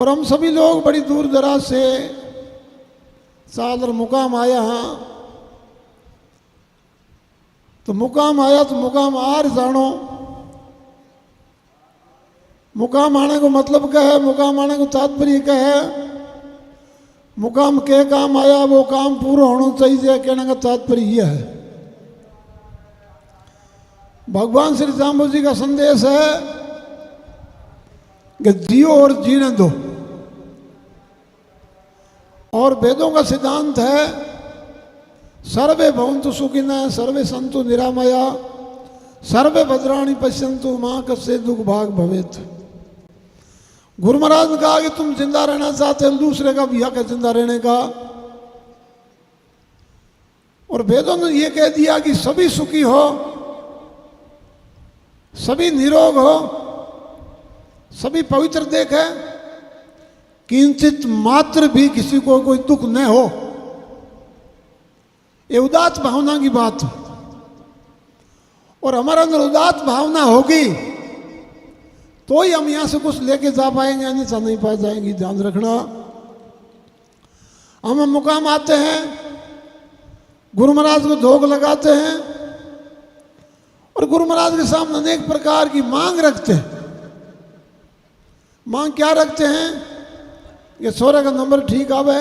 और हम सभी लोग बड़ी दूर दराज से सादर मुकाम आया हाँ। तो मुकाम आया तो मुकाम आर जानो। मुकाम आने को मतलब क्या है, मुकाम आने को तात्पर्य क्या है, मुकाम के काम आया वो काम पूरा होना चाहिए, कहने का तात्पर्य यह है। भगवान श्री जाम्बू जी का संदेश है कि जियो और जीने दो। और वेदों का सिद्धांत है सर्वे भवन्तु सुखिनः सर्वे सन्तु निरामया सर्वे भद्राणि पश्यन्तु मां कस्य दुख भाग भवेत्। गुरु महाराज ने कहा कि तुम जिंदा रहना चाहते हो, दूसरे का भी हक है जिंदा रहने का। और वेदों ने यह कह दिया कि सभी सुखी हो, सभी निरोग हो, सभी पवित्र देखे, किंचित मात्र भी किसी को कोई दुख न हो। ये उदात्त भावना की बात। और हमारे अंदर उदात्त भावना होगी तो ही हम यहां से कुछ लेके जा पाएंगे, अन्यथा नहीं पा जाएंगे। ध्यान रखना। हम मुकाम आते हैं, गुरु महाराज को धोख लगाते हैं और गुरु महाराज के सामने अनेक प्रकार की मांग रखते हैं। मांग क्या रखते हैं कि सोरे का नंबर ठीक आवे,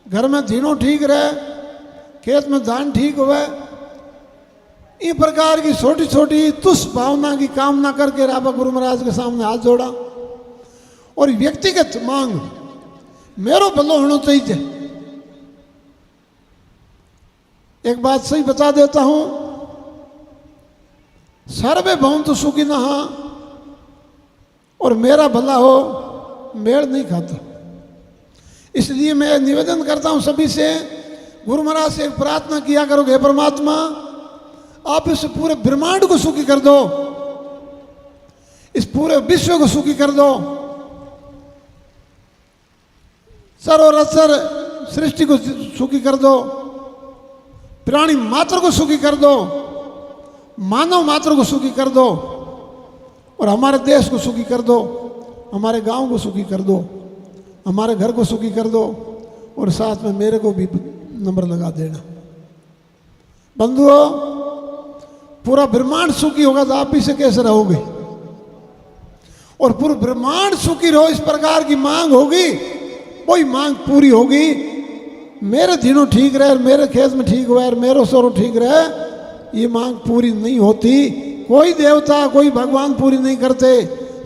घर में धीनो ठीक रहे, खेत में धान ठीक हुए। इस प्रकार की छोटी छोटी तुष भावना की कामना करके राबा गुरु महाराज के सामने हाथ जोड़ा। और व्यक्तिगत मांग मेरो भलो होना चाहिए। एक बात सही बता देता हूं, सर्वे भवन्तु सुखिनः और मेरा भला हो मेल नहीं खाता। इसलिए मैं निवेदन करता हूं सभी से, गुरु महाराज से एक प्रार्थना किया करो, हे परमात्मा आप इस पूरे ब्रह्मांड को सुखी कर दो, इस पूरे विश्व को सुखी कर दो, सरोरसर सृष्टि को सुखी कर दो, प्राणी मात्र को सुखी कर दो, मानव मात्र को सुखी कर दो, और हमारे देश को सुखी कर दो, हमारे गांव को सुखी कर दो, हमारे घर को सुखी कर दो, और साथ में मेरे को भी नंबर लगा देना। बंधुओं, पूरा ब्रह्मांड सुखी होगा तो आप इसे कैसे रहोगे। और पूरा ब्रह्मांड सुखी रहो, इस प्रकार की मांग होगी, वही मांग पूरी होगी। मेरे दिनों ठीक रहे, मेरे खेत में ठीक हुआ, मेरे सोरो ठीक रहे, ये मांग पूरी नहीं होती। कोई देवता कोई भगवान पूरी नहीं करते।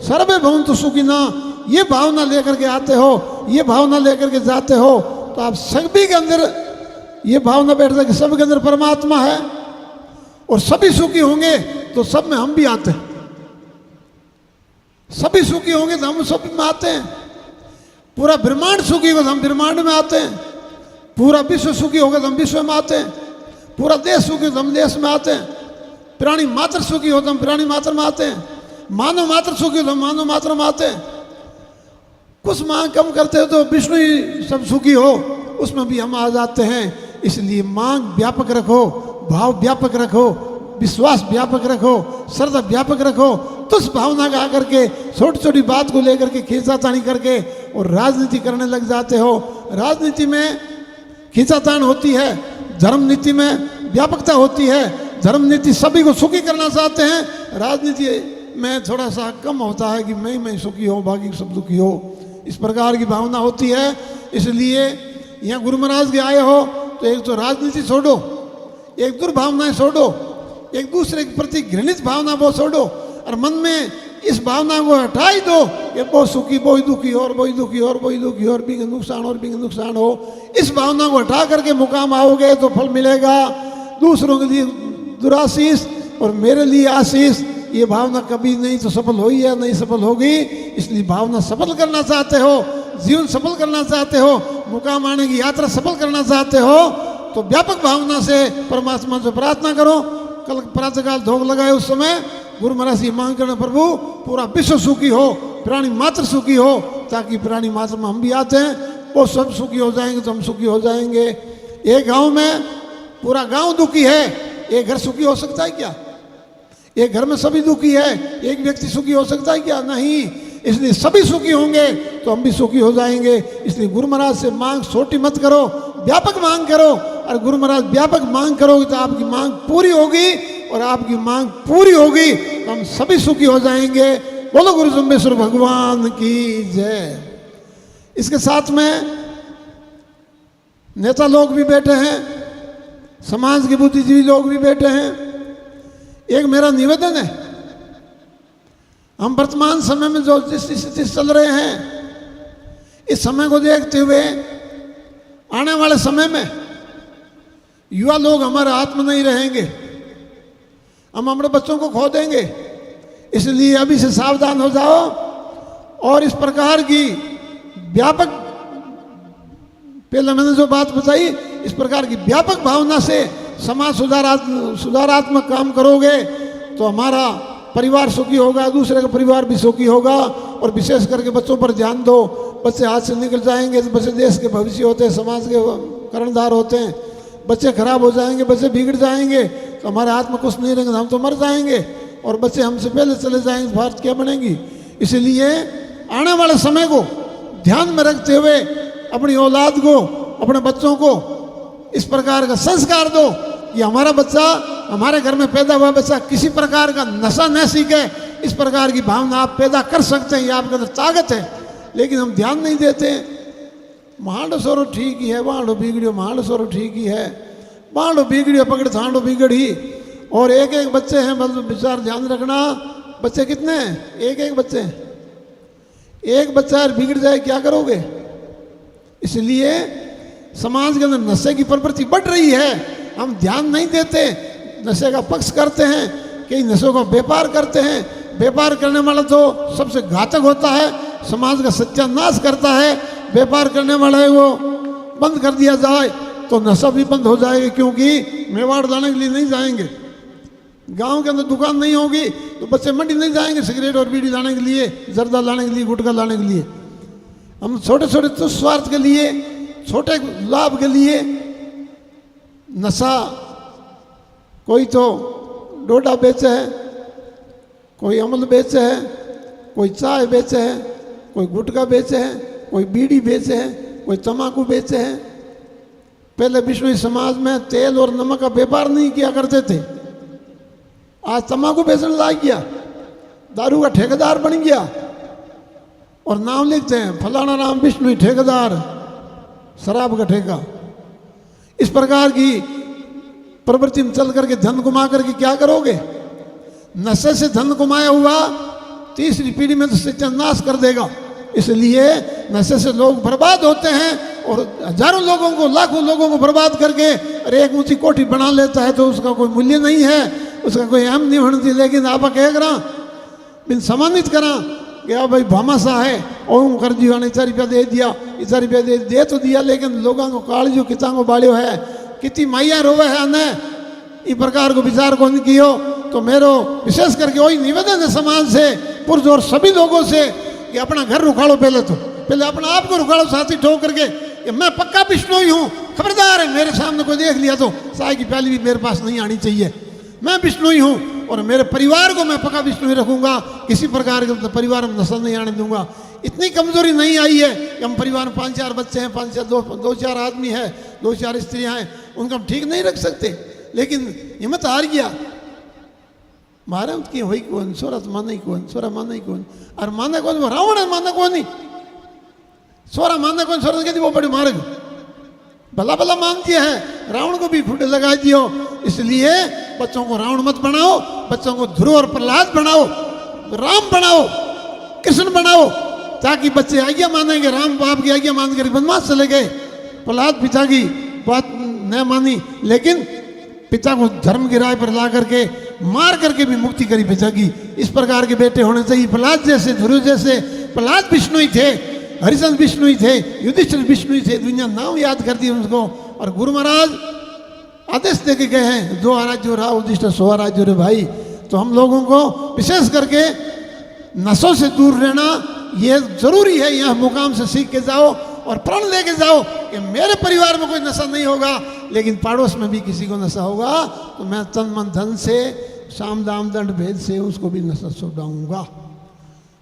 सर्वे भवन्तु सुखिनः ये भावना लेकर के आते हो, ये भावना लेकर के जाते हो, तो आप सभी के अंदर ये भावना बैठता है कि सबके अंदर परमात्मा है और सभी सुखी होंगे तो सब में हम भी आते हैं। सभी सुखी होंगे तो हम सब में आते हैं। पूरा ब्रह्मांड सुखी होगा तो हम ब्रह्मांड में आते हैं। पूरा विश्व सुखी होगा तो हम विश्व में आते हैं। पूरा देश सुखी हो तो हम देश में आते हैं। प्राणी मात्र सुखी हो तो हम प्राणी मात्र में आते हैं। मानव मात्र सुखी हो तो हम मानव मात्र में आते हैं। कुछ मांग कम करते हो तो विष्णु ही सब सुखी हो, उसमें भी हम आ जाते हैं। इसलिए मांग व्यापक रखो, भाव व्यापक रखो, विश्वास व्यापक रखो, श्रद्धा व्यापक रखो। तो उस भावना का आकर के छोटी छोटी बात को लेकर के खींचातानी करके और राजनीति करने लग जाते हो। राजनीति में खींचातान होती है, धर्म नीति में व्यापकता होती है। धर्म नीति सभी को सुखी करना चाहते हैं, राजनीति में थोड़ा सा कम होता है कि मैं सुखी हो, बाकी सब दुखी हो। इस प्रकार की भावना होती है। इसलिए यहाँ गुरु महाराज के आए हो तो एक तो राजनीति छोड़ो, एक दुर्भावनाएं छोड़ो, एक दूसरे के प्रति घृणित भावना वो छोड़ो, और मन में इस भावना को हटा ही दो कि वो सुखी वो ही दुखी और वही दुखी और वही दुखी और भी नुकसान और भी नुकसान हो। इस भावना को हटा करके मुकाम आओगे तो फल मिलेगा। दूसरों के लिए दुराशीष और मेरे लिए आशीष, ये भावना कभी नहीं तो सफल हुई है, नहीं सफल होगी। इसलिए भावना सफल करना चाहते हो, जीवन सफल करना चाहते हो, मुकाम आने की यात्रा सफल करना चाहते हो, तो व्यापक भावना से परमात्मा से प्रार्थना करो। कल प्रातःकाल धोख लगाए उस समय गुरु महाराज से मांग करना, प्रभु पूरा विश्व सुखी हो, प्राणी मात्र सुखी हो, ताकि प्राणी मात्र में हम भी आते हैं, वो सब सुखी हो जाएंगे तो हम सुखी हो जाएंगे। एक गांव में पूरा गांव दुखी है, एक घर सुखी हो सकता है क्या? एक घर में सभी दुखी है, एक व्यक्ति सुखी हो सकता है क्या? नहीं। इसलिए सभी सुखी होंगे तो हम भी सुखी हो जाएंगे। इसलिए गुरु महाराज से मांग छोटी मत करो, व्यापक मांग करो। और गुरु महाराज व्यापक मांग करोगे तो आपकी मांग पूरी होगी, और आपकी मांग पूरी होगी तो हम सभी सुखी हो जाएंगे। बोलो गुरु जम्बेश्वर भगवान की जय। इसके साथ में नेता लोग भी बैठे हैं, समाज के बुद्धिजीवी लोग भी बैठे हैं। एक मेरा निवेदन है, हम वर्तमान समय में जो जिस स्थिति चल रहे हैं, इस समय को देखते हुए आने वाले समय में युवा लोग हमारे हाथ में नहीं रहेंगे, हम अपने बच्चों को खो देंगे। इसलिए अभी से सावधान हो जाओ और इस प्रकार की व्यापक, पहले मैंने जो बात बताई, इस प्रकार की व्यापक भावना से समाज सुधारात्मक काम करोगे तो हमारा परिवार सुखी होगा, दूसरे का परिवार भी सुखी होगा। और विशेष करके बच्चों पर ध्यान दो। बच्चे हाथ से निकल जाएंगे तो बच्चे देश के भविष्य होते हैं, समाज के कर्णधार होते हैं। बच्चे खराब हो जाएंगे, बच्चे बिगड़ जाएंगे तो हमारे हाथ में कुछ नहीं रहेंगे, हम तो मर जाएंगे। और बच्चे हमसे पहले चले जाएंगे, भारत क्या बनेगी। इसलिए आने वाले समय को ध्यान में रखते हुए अपनी औलाद को, अपने बच्चों को इस प्रकार का संस्कार दो कि हमारा बच्चा, हमारे घर में पैदा हुआ बच्चा किसी प्रकार का नशा न सीखे। इस प्रकार की भावना आप पैदा कर सकते हैं, ये आपके अंदर ताकत है। लेकिन हम ध्यान नहीं देते। मांडो सोरो ठीक ही है, वांडो बिगड़ियो, मांडो सोरो ठीक ही है, वांडो बिगड़ियो पकड़ थांडो बिगड़ी। और एक एक बच्चे हैं, बस विचार ध्यान रखना। बच्चे कितने हैं? एक एक बच्चे। एक बच्चा बिगड़ जाए क्या करोगे? इसलिए समाज के अंदर नशे की प्रवृत्ति बढ़ रही है, हम ध्यान नहीं देते, नशे का पक्ष करते हैं, कई नशों का व्यापार करते हैं। व्यापार करने वाला तो सबसे घातक होता है, समाज का सत्यानाश करता है। व्यापार करने वाला है वो बंद कर दिया जाए तो नशा भी बंद हो जाएगा, क्योंकि मेवाड़ लाने के लिए नहीं जाएंगे। गांव के अंदर दुकान नहीं होगी तो बच्चे मंडी नहीं जाएंगे सिगरेट और बीड़ी लाने के लिए, जर्दा लाने के लिए, गुटखा लाने के लिए। हम छोटे छोटे तुस्वार्थ के लिए, छोटे लाभ के लिए नशा, कोई तो डोडा बेचे है, कोई अमल बेचे है, कोई चाय बेचे है, कोई गुटखा बेचे है, कोई बीड़ी बेचे है, कोई तम्बाकू बेचे है। पहले विष्णु समाज में तेल और नमक का व्यापार नहीं किया करते थे, आज तम्बाकू बेचने लग गया, दारू का ठेकेदार बन गया और नाम लिखते हैं फलाना नाम विष्णु ठेकेदार, शराब का ठेका। इस प्रकार की प्रवृत्ति में चल करके धन कमा करके क्या करोगे? नशे से धन कमाया हुआ तीसरी पीढ़ी में तो सत्यानाश कर देगा। इसलिए नशे से लोग बर्बाद होते हैं और हजारों लोगों को, लाखों लोगों को बर्बाद करके अरे एक ऊंची कोठी बना लेता है तो उसका कोई मूल्य नहीं है, उसका कोई अहम नहीं होनी। लेकिन आप कह करा बिन सम्मानित करा क्या भाई भामाशाह है और कर जी ने 4 रुपया दे दिया, 4 रुपया दे तो दिया, लेकिन लोगों को काल जो किता को बाड़ियो है, कितनी माइया रोवे है ने इस प्रकार को विचार को नहीं कियो। तो मेरो विशेष करके वही निवेदन है समाज से, पुरुष और सभी लोगों से कि अपना घर रुखाड़ो। पहले अपना आप को रुखाड़ो, साथी ठोक करके कि मैं पक्का बिश्नोई हूँ, खबरदार है मेरे सामने कोई देख लिया तो चाय की प्याली भी मेरे पास नहीं आनी चाहिए। मैं बिश्नोई हूँ और मेरे परिवार को मैं पक्का बिश्नोई रखूंगा, किसी प्रकार के परिवार में नशा नहीं आने दूंगा। इतनी कमजोरी नहीं आई है कि हम परिवार में 5-4 बच्चे हैं, 2-4 आदमी है, 2-4 स्त्रियां हैं, उनको हम ठीक नहीं रख सकते। लेकिन हिम्मत हार गया, मारे की हुई कौन, सोरा माने कौन, सोरा माने कौन, और माने कौन वो रावण है, माने कौन नहीं, सोरा माने कौन, सोरा कहती वो बड़े मार्ग भला भला मानती है, रावण को भी खुटे लगा दियो। इसलिए बच्चों को रावण मत बनाओ, बच्चों को ध्रुव और प्रहलाद बनाओ, राम बनाओ, कृष्ण बनाओ, ताकि बच्चे आज्ञा मानेंगे। राम बाप की आज्ञा मान कर वनवास चले गए, प्रहलाद पिता की बात न मानी, लेकिन पिता को धर्म की राह पर ला करके मार करके भी मुक्ति करी पिता की। इस प्रकार के बेटे होने चाहिए, प्रहलाद जैसे, ध्रुव जैसे। प्रहलाद विष्णु ही थे, हरिचंद्र विष्णु ही थे, युधिष्ठिर विष्णु ही थे, दुनिया नाम याद करती है उनको। और गुरु महाराज आदेश दे के गए हैं, जो आराध्य रहा युधिष्ठिर सो आराध्य रे भाई। तो हम लोगों को विशेष करके नशों से दूर रहना ये जरूरी है। यहाँ मुकाम से सीख के जाओ और प्रण लेके जाओ कि मेरे परिवार में कोई नशा नहीं होगा, लेकिन पड़ोस में भी किसी को नशा होगा तो मैं तन मन धन से, साम दाम दंड भेद से उसको भी नशा छुड़ाऊंगा।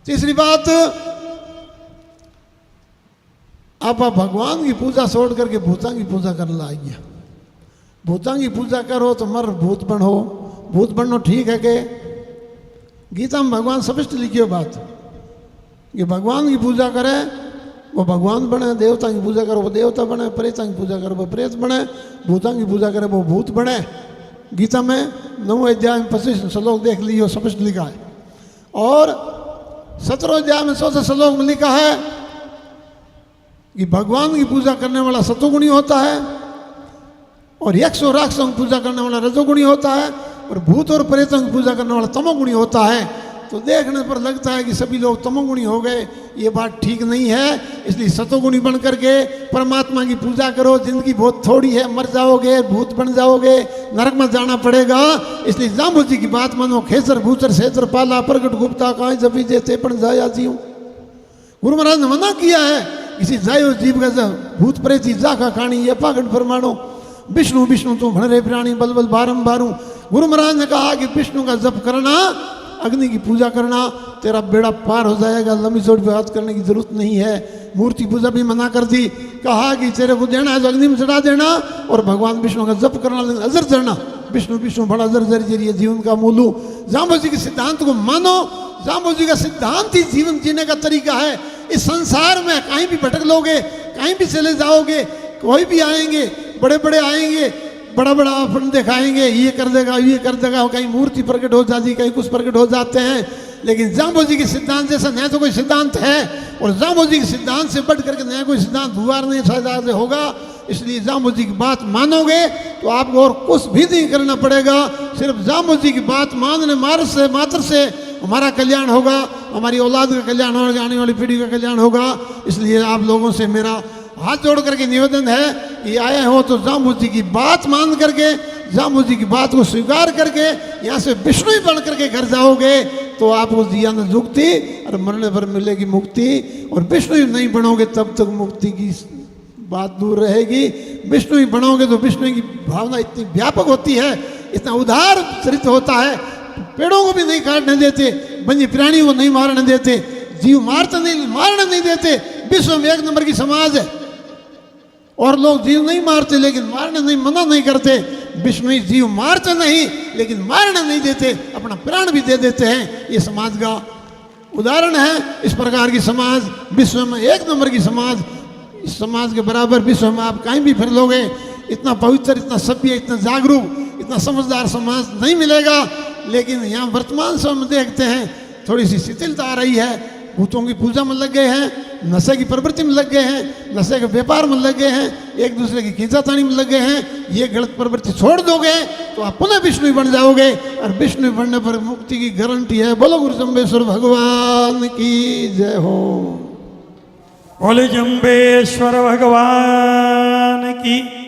तीसरी बात, आप भगवान की पूजा छोड़ करके भूतां की पूजा करने लाइए। भूतां की पूजा करो तो मर भूत बनो। भूत बनना ठीक है कि गीता में भगवान स्पष्ट लिखी बात कि भगवान की पूजा करे वो भगवान बने, देवता की पूजा करे वो देवता बने, प्रेता की पूजा करे वो प्रेत बने, भूतां की पूजा करे वो भूत बने। गीता में 9 अध्याय में 25 श्लोक देख लीजिए, स्पष्ट लिखा है। और 17 अध्याय में 100 श्लोक में लिखा है कि भगवान की पूजा करने वाला सतोगुणी होता है और यक्ष और राक्षसों की पूजा करने वाला रजोगुणी होता है और भूत और प्रेतों की पूजा करने वाला तमोगुणी होता है। तो देखने पर लगता है कि सभी लोग तमोगुणी हो गए, ये बात ठीक नहीं है। इसलिए सतोगुणी बन करके परमात्मा की पूजा करो। जिंदगी बहुत थोड़ी है, मर जाओगे, भूत बन जाओगे, नरक में जाना पड़ेगा। इसलिए जाम्बू जी की बात मानो। खेसर भूचर सेतर पाला प्रगट गुप्ता काई जबी जेते पण जाया जीव। गुरु महाराज ने मना किया है किसी जायो जीव का भूत प्रेती जाका खानी ये पागट फरमानो। विष्णु विष्णु तू भण रे प्राणी बल बल बारंबारू। गुरु महाराज ने कहा कि विष्णु का जप करना, अग्नि की पूजा करना, तेरा बेड़ा पार हो जाएगा। लंबी चौड़ी बात करने की जरूरत नहीं है। मूर्ति पूजा भी मना कर दी। कहा कि तेरे को देना है तो अग्नि में चढ़ा देना और भगवान विष्णु का जप करना, लेकिन अजर चढ़ना। विष्णु विष्णु बड़ा अजर जरिए जीवन का मूलू। जाम्बू जी के सिद्धांत को मानो। जाम्बू जी का सिद्धांत ही जीवन जीने का तरीका है। इस संसार में कहीं भी भटक लोगे, कहीं भी चले जाओगे, कोई भी आएंगे, बड़े बड़े आएंगे, बड़ा बड़ा अपन दिखाएंगे, ये कर देगा, ये कर देगा, कहीं मूर्ति प्रकट हो जाती, कहीं कुछ प्रकट हो जाते हैं। लेकिन जाम्बू जी के सिद्धांत जैसा नया तो कोई सिद्धांत है और जाम्बू जी के सिद्धांत से बढ़ करके नया कोई सिद्धांत हुआ नहीं शायद होगा। इसलिए जाम्बू जी की बात मानोगे तो आपको और कुछ भी नहीं करना पड़ेगा। सिर्फ जाम्बू जी की बात मानने मात्र से हमारा कल्याण होगा, हमारी औलाद का कल्याण होगा, आने वाली पीढ़ी का कल्याण होगा। इसलिए आप लोगों से मेरा हाथ जोड़ करके निवेदन है कि आए हो तो जाम्बू जी की बात मान करके, जाम्बू जी की बात को स्वीकार करके यहाँ से विष्णु ही बन करके घर जाओगे तो आपको जीवन जुक्ति और मरने पर मिलेगी मुक्ति। और विष्णु ही नहीं बनोगे तब तक मुक्ति की बात दूर रहेगी। विष्णु ही बनोगे तो विष्णु की भावना इतनी व्यापक होती है, इतना उदार चरित्र होता है, पेड़ों को भी नहीं काटने देते, वन्य प्राणी को नहीं मारने देते, जीव मारने नहीं देते। विश्व में 1 नंबर की समाज है और लोग जीव नहीं मारते लेकिन मारने नहीं मना नहीं करते। विष्णु ही जीव मारते नहीं लेकिन मारने नहीं देते, अपना प्राण भी दे देते हैं। ये समाज का उदाहरण है। इस प्रकार की समाज विश्व में 1 नंबर की समाज। इस समाज के बराबर विश्व में आप कहीं भी फिर लोगे इतना पवित्र, इतना सभ्य, इतना जागरूक, इतना समझदार समाज नहीं मिलेगा। लेकिन यहाँ वर्तमान समय में देखते हैं थोड़ी सी शिथिलता आ रही है। भूतों की पूजा में लग गए हैं, नशे की प्रवृत्ति में लग गए हैं, नशे के व्यापार में लग गए हैं, एक दूसरे की खींचातानी में लग गए हैं। ये गलत प्रवृत्ति छोड़ दोगे तो आप पुनः विष्णु बन जाओगे और विष्णु बनने पर मुक्ति की गारंटी है। बोलो गुरु जम्बेश्वर भगवान की जय हो। बोले जम्बेश्वर भगवान की।